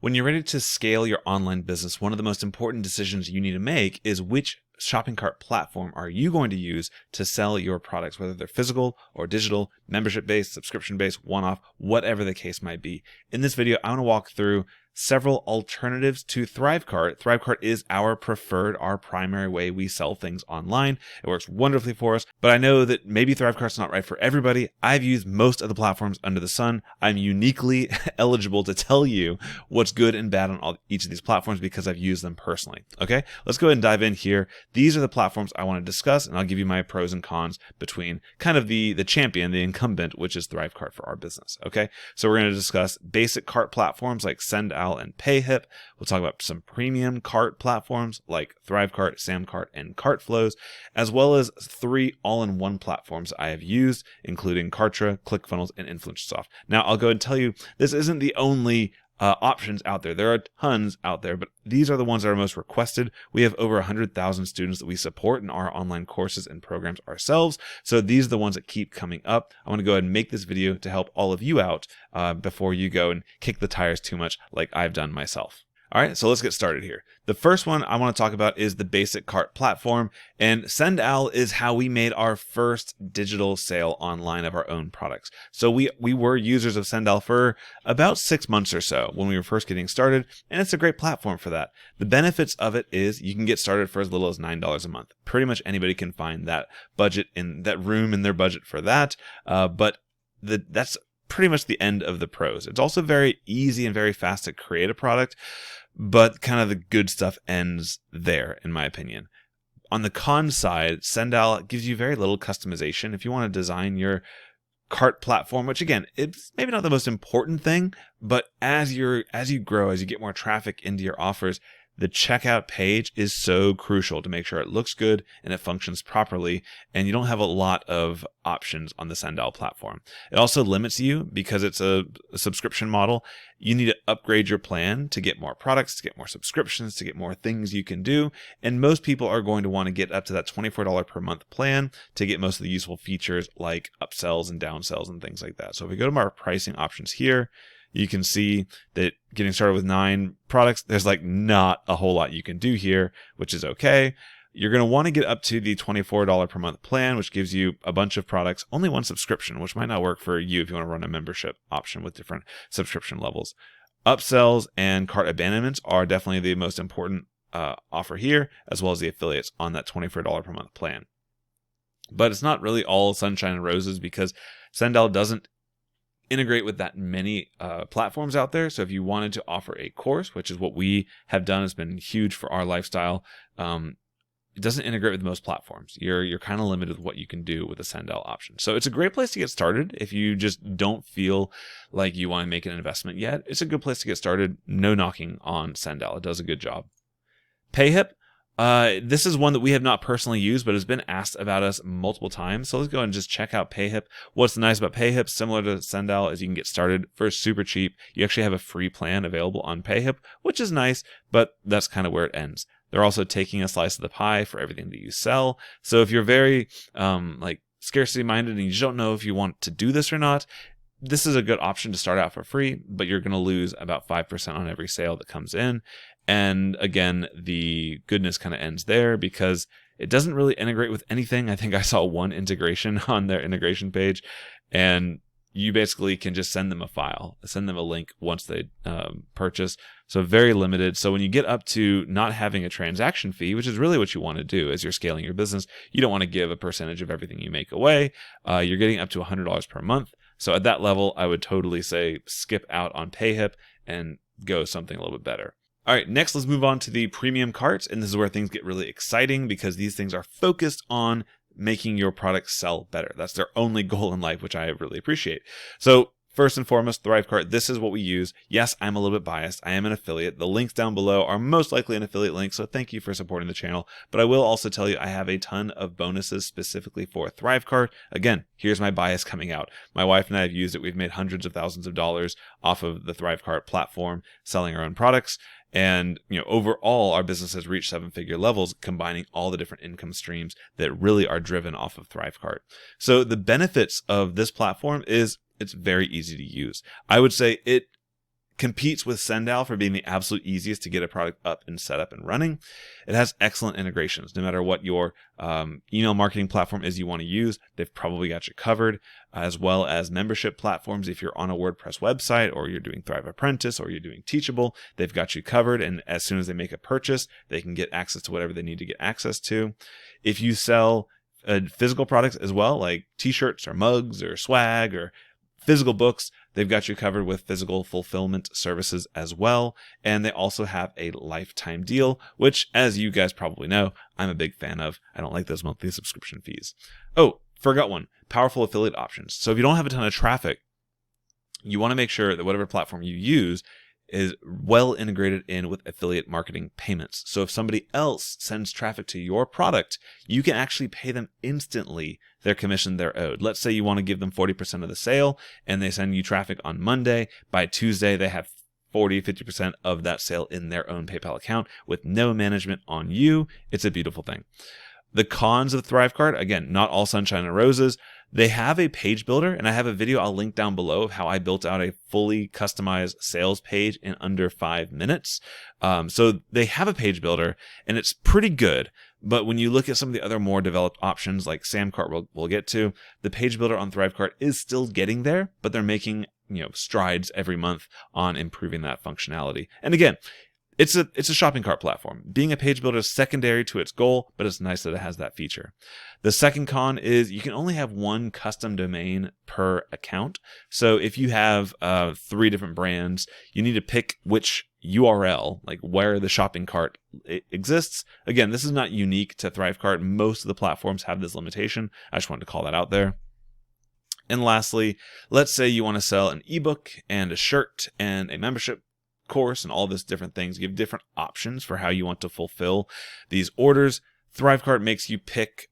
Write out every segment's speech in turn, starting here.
When you're ready to scale your online business, one of the most important decisions you need to make is which shopping cart platform are you going to use to sell your products, whether they're physical or digital, membership-based, subscription-based, one-off, whatever the case might be. In this video, I want to walk through several alternatives to Thrivecart. Thrivecart is our primary way we sell things online. It works wonderfully for us, but I know that maybe Thrivecart's not right for everybody. I've used most of the platforms under the sun. I'm uniquely eligible to tell you what's good and bad on each of these platforms because I've used them personally. Okay, let's go ahead and dive in here. These are the platforms I want to discuss, and I'll give you my pros and cons between kind of the champion, the incumbent, which is Thrivecart for our business. Okay, so we're going to discuss basic cart platforms like SendOwl and PayHip. We'll talk about some premium cart platforms like Thrivecart, Samcart, and Cartflows, as well as 3 all-in-one platforms I have used, including Kartra, Clickfunnels, and Influencersoft. Now, I'll go ahead and tell you, this isn't the only options out there. There are tons out there, but these are the ones that are most requested. We have over 100,000 students that we support in our online courses and programs ourselves. So these are the ones that keep coming up. I want to go ahead and make this video to help all of you out before you go and kick the tires too much like I've done myself. All right, so let's get started here. The first one I want to talk about is the basic cart platform, and SendOwl is how we made our first digital sale online of our own products. So we were users of SendOwl for about 6 months or so when we were first getting started, and it's a great platform for that. The benefits of it is you can get started for as little as $9 a month. Pretty much anybody can find that budget in that room in their budget for that, but that's pretty much the end of the pros. It's also very easy and very fast to create a product, but kind of the good stuff ends there, in my opinion. On the con side, SendOwl gives you very little customization. If you want to design your cart platform, which again, it's maybe not the most important thing, but as you grow, as you get more traffic into your offers, the checkout page is so crucial to make sure it looks good and it functions properly, and you don't have a lot of options on the SendOwl platform. It also limits you because it's a subscription model. You need to upgrade your plan to get more products, to get more subscriptions, to get more things you can do, and most people are going to want to get up to that $24 per month plan to get most of the useful features like upsells and downsells and things like that. So if we go to our pricing options here, you can see that getting started with 9 products, there's like not a whole lot you can do here, which is okay. You're going to want to get up to the $24 per month plan, which gives you a bunch of products, only 1 subscription, which might not work for you if you want to run a membership option with different subscription levels. Upsells and cart abandonments are definitely the most important offer here, as well as the affiliates on that $24 per month plan. But it's not really all sunshine and roses because SendOwl doesn't integrate with that many platforms out there. So if you wanted to offer a course, which is what we have done, has been huge for our lifestyle, it doesn't integrate with most platforms. You're kind of limited with what you can do with the SendOwl option. So it's a great place to get started if you just don't feel like you want to make an investment yet. It's a good place to get started. No knocking on SendOwl. It does a good job. PayHip. This is one that we have not personally used, but has been asked about us multiple times. So let's go and just check out PayHip. What's nice about PayHip, similar to SendOwl, is you can get started for super cheap. You actually have a free plan available on PayHip, which is nice, but that's kind of where it ends. They're also taking a slice of the pie for everything that you sell. So if you're very scarcity minded and you don't know if you want to do this or not, this is a good option to start out for free, but you're going to lose about 5% on every sale that comes in. And again, the goodness kind of ends there because it doesn't really integrate with anything. I think I saw 1 integration on their integration page, and you basically can just send them a file, send them a link once they purchase. So very limited. So when you get up to not having a transaction fee, which is really what you want to do as you're scaling your business, you don't want to give a percentage of everything you make away. You're getting up to $100 per month. So at that level, I would totally say skip out on PayHip and go something a little bit better. All right, next let's move on to the premium carts, and this is where things get really exciting because these things are focused on making your product sell better. That's their only goal in life, which I really appreciate. So first and foremost, Thrivecart, this is what we use. Yes, I'm a little bit biased. I am an affiliate. The links down below are most likely an affiliate link, so thank you for supporting the channel. But I will also tell you I have a ton of bonuses specifically for Thrivecart. Again, here's my bias coming out. My wife and I have used it. We've made hundreds of thousands of dollars off of the Thrivecart platform selling our own products. And overall, our business has reached 7-figure levels, combining all the different income streams that really are driven off of Thrivecart. So the benefits of this platform is it's very easy to use. I would say it competes with SendOwl for being the absolute easiest to get a product up and set up and running. It has excellent integrations. No matter what your email marketing platform is you want to use, they've probably got you covered, as well as membership platforms. If you're on a WordPress website, or you're doing Thrive Apprentice, or you're doing Teachable, they've got you covered. And as soon as they make a purchase, they can get access to whatever they need to get access to. If you sell physical products as well, like t-shirts or mugs or swag or physical books, they've got you covered with physical fulfillment services as well. And they also have a lifetime deal, which, as you guys probably know, I'm a big fan of. I don't like those monthly subscription fees. Oh, forgot one. Powerful affiliate options. So if you don't have a ton of traffic, you want to make sure that whatever platform you use is well integrated in with affiliate marketing payments. So if somebody else sends traffic to your product, you can actually pay them instantly their commission they're owed. Let's say you want to give them 40% of the sale and they send you traffic on Monday. By Tuesday, they have 50% of that sale in their own PayPal account with no management on you. It's a beautiful thing. The cons of Thrivecart, again, not all sunshine and roses. They have a page builder, and I have a video I'll link down below of how I built out a fully customized sales page in under 5 minutes. So they have a page builder, and it's pretty good. But when you look at some of the other more developed options like Samcart we'll get to, the page builder on Thrivecart is still getting there, but they're making strides every month on improving that functionality. And again, it's a shopping cart platform. Being a page builder is secondary to its goal, but it's nice that it has that feature. The second con is you can only have one custom domain per account. So if you have 3 different brands, you need to pick which URL, like where the shopping cart exists. Again, this is not unique to Thrivecart. Most of the platforms have this limitation. I just wanted to call that out there. And lastly, let's say you want to sell an ebook and a shirt and a membership course and all this different things. Give different options for how you want to fulfill these orders. Thrivecart makes you pick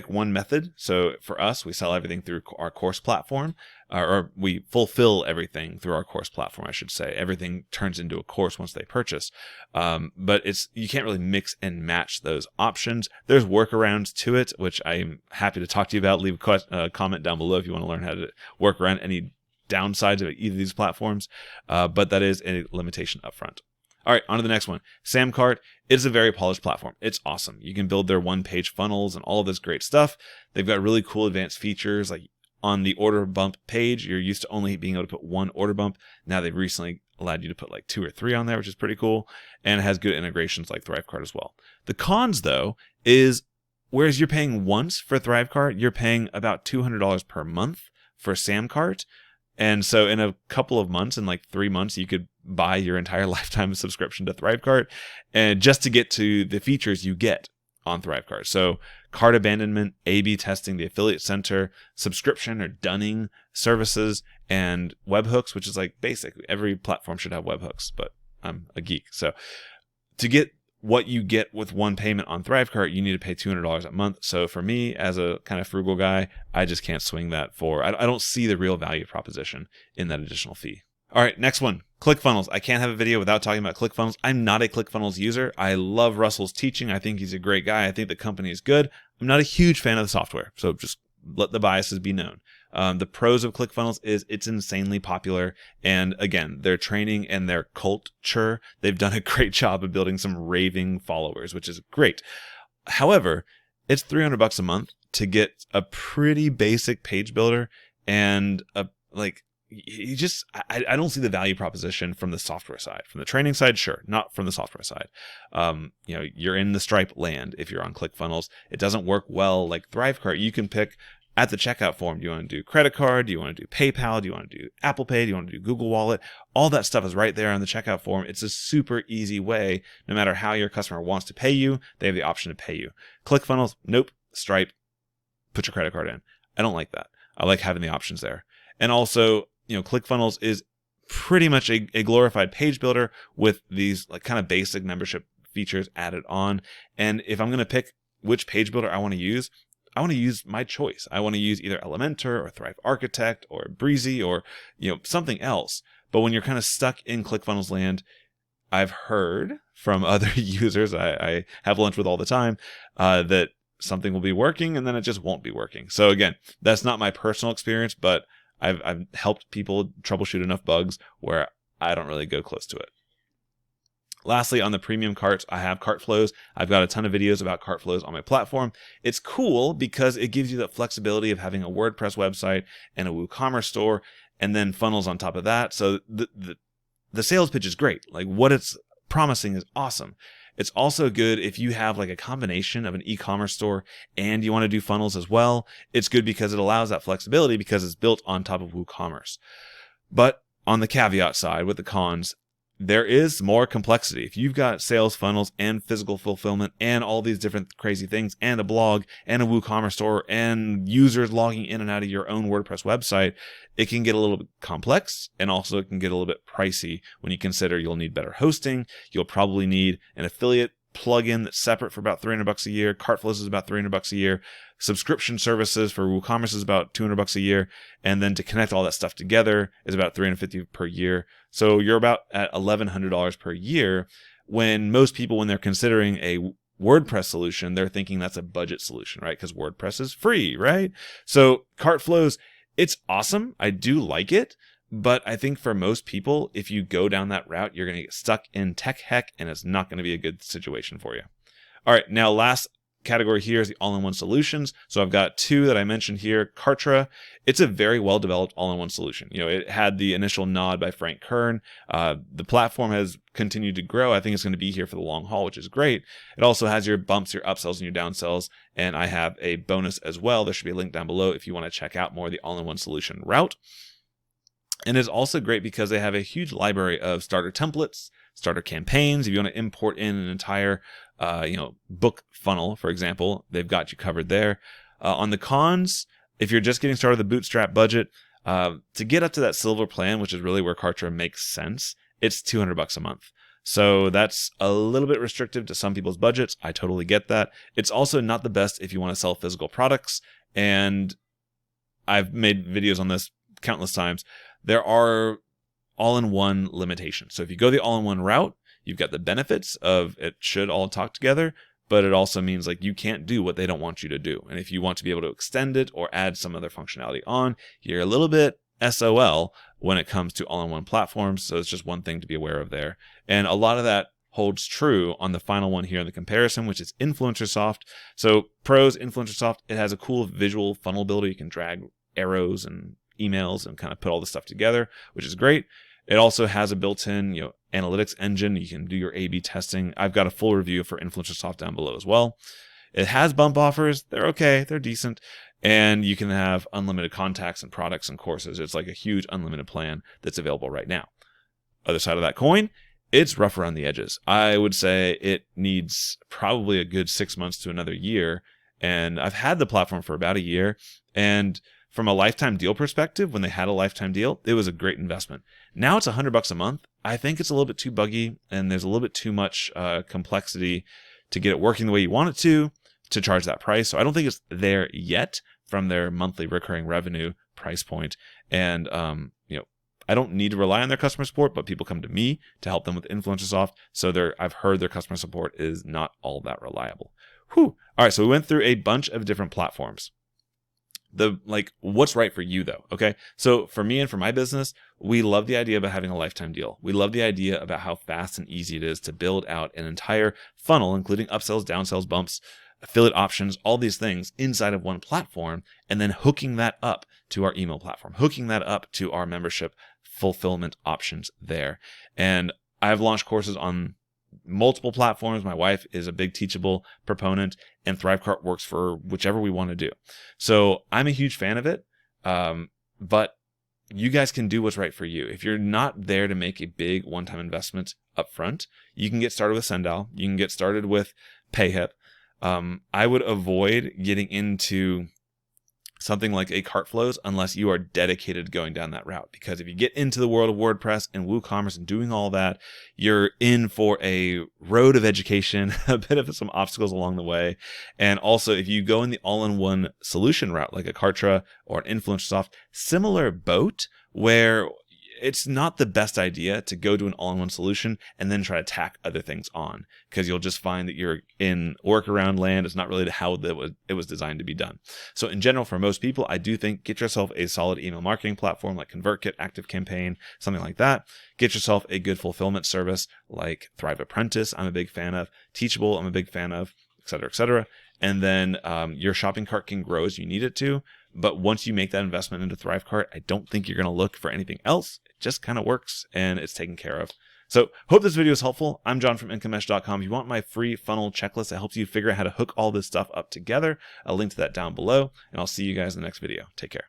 one method. So for us, we sell everything through our course platform, or we fulfill everything through our course platform, I should say. Everything turns into a course once they purchase. But you can't really mix and match those options. There's workarounds to it, which I'm happy to talk to you about. Leave a comment down below if you want to learn how to work around any downsides of either of these platforms, but that is a limitation up front. All right, on to the next one. Samcart is a very polished platform. It's awesome. You can build their one-page funnels and all of this great stuff. They've got really cool advanced features, like on the order bump page, you're used to only being able to put one order bump. Now they've recently allowed you to put like 2 or 3 on there, which is pretty cool, and it has good integrations like Thrivecart as well. The cons, though, is whereas you're paying once for Thrivecart, you're paying about $200 per month for Samcart. And so in a couple of months, in like 3 months, you could buy your entire lifetime subscription to Thrivecart, and just to get to the features you get on Thrivecart. So cart abandonment, A/B testing, the affiliate center, subscription or dunning services, and webhooks, which is like basic. Every platform should have webhooks, but I'm a geek. So to get what you get with one payment on Thrivecart, you need to pay $200 a month. So for me, as a kind of frugal guy, I just can't swing that for. I don't see the real value proposition in that additional fee. All right, next one, Clickfunnels. I can't have a video without talking about Clickfunnels. I'm not a Clickfunnels user. I love Russell's teaching. I think he's a great guy. I think the company is good. I'm not a huge fan of the software, so just let the biases be known. The pros of Clickfunnels is it's insanely popular. And again, their training and their culture, they've done a great job of building some raving followers, which is great. However, it's $300 a month to get a pretty basic page builder and I don't see the value proposition from the software side. From the training side, sure, not from the software side. You're in the Stripe land if you're on Clickfunnels. It doesn't work well like Thrivecart. You can pick at the checkout form, do you want to do credit card? Do you want to do PayPal? Do you want to do Apple Pay? Do you want to do Google Wallet? All that stuff is right there on the checkout form. It's a super easy way. No matter how your customer wants to pay you, they have the option to pay you. Clickfunnels, nope. Stripe, put your credit card in. I don't like that. I like having the options there. And also, Clickfunnels is pretty much a glorified page builder with these like kind of basic membership features added on. And if I'm going to pick which page builder I want to use my choice. I want to use either Elementor or Thrive Architect or Breezy or something else. But when you're kind of stuck in Clickfunnels land, I've heard from other users I have lunch with all the time that something will be working and then it just won't be working. So again, that's not my personal experience, but I've helped people troubleshoot enough bugs where I don't really go close to it. Lastly, on the premium carts, I have Cartflows. I've got a ton of videos about Cartflows on my platform. It's cool because it gives you the flexibility of having a WordPress website and a WooCommerce store, and then funnels on top of that. So the sales pitch is great. Like, what it's promising is awesome. It's also good if you have like a combination of an e-commerce store and you want to do funnels as well. It's good because it allows that flexibility because it's built on top of WooCommerce. But on the caveat side with the cons, there is more complexity. If you've got sales funnels and physical fulfillment and all these different crazy things and a blog and a WooCommerce store and users logging in and out of your own WordPress website, it can get a little bit complex, and also it can get a little bit pricey when you consider you'll need better hosting. You'll probably need an affiliate plugin that's separate for about $300 a year. Cartflows is about $300 a year. Subscription services for WooCommerce is about $200 a year. And then to connect all that stuff together is about $350 per year. So you're about at $1,100 per year, when most people, when they're considering a WordPress solution, they're thinking that's a budget solution, right? Because WordPress is free, right? So Cartflows, it's awesome. I do like it. But I think for most people, if you go down that route, you're going to get stuck in tech heck, and it's not going to be a good situation for you. All right, now last category here is the all-in-one solutions. So I've got two that I mentioned here. Kartra, it's a very well-developed all-in-one solution. You know, it had the initial nod by Frank Kern. The platform has continued to grow. I think it's going to be here for the long haul, which is great. It also has your bumps, your upsells, and your downsells. And I have a bonus as well. There should be a link down below if you want to check out more of the all-in-one solution route. And it's also great because they have a huge library of starter templates, starter campaigns. If you want to import in an entire, book funnel, for example, they've got you covered there. On the cons, if you're just getting started with a bootstrap budget, to get up to that silver plan, which is really where Kartra makes sense, it's $200 a month. So that's a little bit restrictive to some people's budgets. I totally get that. It's also not the best if you want to sell physical products. And I've made videos on this countless times. There are all-in-one limitations. So if you go the all-in-one route, you've got the benefits of it should all talk together, but it also means like you can't do what they don't want you to do. And if you want to be able to extend it or add some other functionality on, you're a little bit SOL when it comes to all-in-one platforms. So it's just one thing to be aware of there. And a lot of that holds true on the final one here in the comparison, which is Influencersoft. So pros, Influencersoft, it has a cool visual funnel builder. You can drag arrows and emails and kind of put all this stuff together, which is great. It also has a built-in, analytics engine. You can do your A/B testing. I've got a full review for Influencersoft down below as well. It has bump offers. They're okay. They're decent. And you can have unlimited contacts and products and courses. It's like a huge unlimited plan that's available right now. Other side of that coin, it's rough around the edges. I would say it needs probably a good 6 months to another year. And I've had the platform for about a year. And from a lifetime deal perspective, when they had a lifetime deal, it was a great investment. Now it's $100 a month. I think it's a little bit too buggy, and there's a little bit too much complexity to get it working the way you want it to charge that price. So I don't think it's there yet from their monthly recurring revenue price point. And I don't need to rely on their customer support, but people come to me to help them with Influencersoft. So I've heard their customer support is not all that reliable. Whew. All right, so we went through a bunch of different platforms. What's right for you though? Okay. So for me and for my business, we love the idea about having a lifetime deal. We love the idea about how fast and easy it is to build out an entire funnel, including upsells, downsells, bumps, affiliate options, all these things inside of one platform, and then hooking that up to our email platform, hooking that up to our membership fulfillment options there. And I've launched courses on multiple platforms. My wife is a big Teachable proponent, and Thrivecart works for whichever we want to do. So I'm a huge fan of it, but you guys can do what's right for you. If you're not there to make a big one-time investment up front, you can get started with SendOwl. You can get started with PayHip. I would avoid getting into something like a Cartflows unless you are dedicated to going down that route. Because if you get into the world of WordPress and WooCommerce and doing all that, you're in for a road of education, a bit of some obstacles along the way. And also, if you go in the all-in-one solution route, like a Kartra or an Influencersoft, similar boat where it's not the best idea to go to an all-in-one solution and then try to tack other things on, because you'll just find that you're in workaround land. It's not really how it was designed to be done. So in general, for most people, I do think get yourself a solid email marketing platform like ConvertKit, ActiveCampaign, something like that. Get yourself a good fulfillment service like Thrive Apprentice, I'm a big fan of. Teachable, I'm a big fan of, et cetera, et cetera. And then your shopping cart can grow as you need it to. But once you make that investment into Thrivecart, I don't think you're going to look for anything else. It just kind of works and it's taken care of. So hope this video is helpful. I'm John from IncomeMesh.com. If you want my free funnel checklist that helps you figure out how to hook all this stuff up together, I'll link to that down below. And I'll see you guys in the next video. Take care.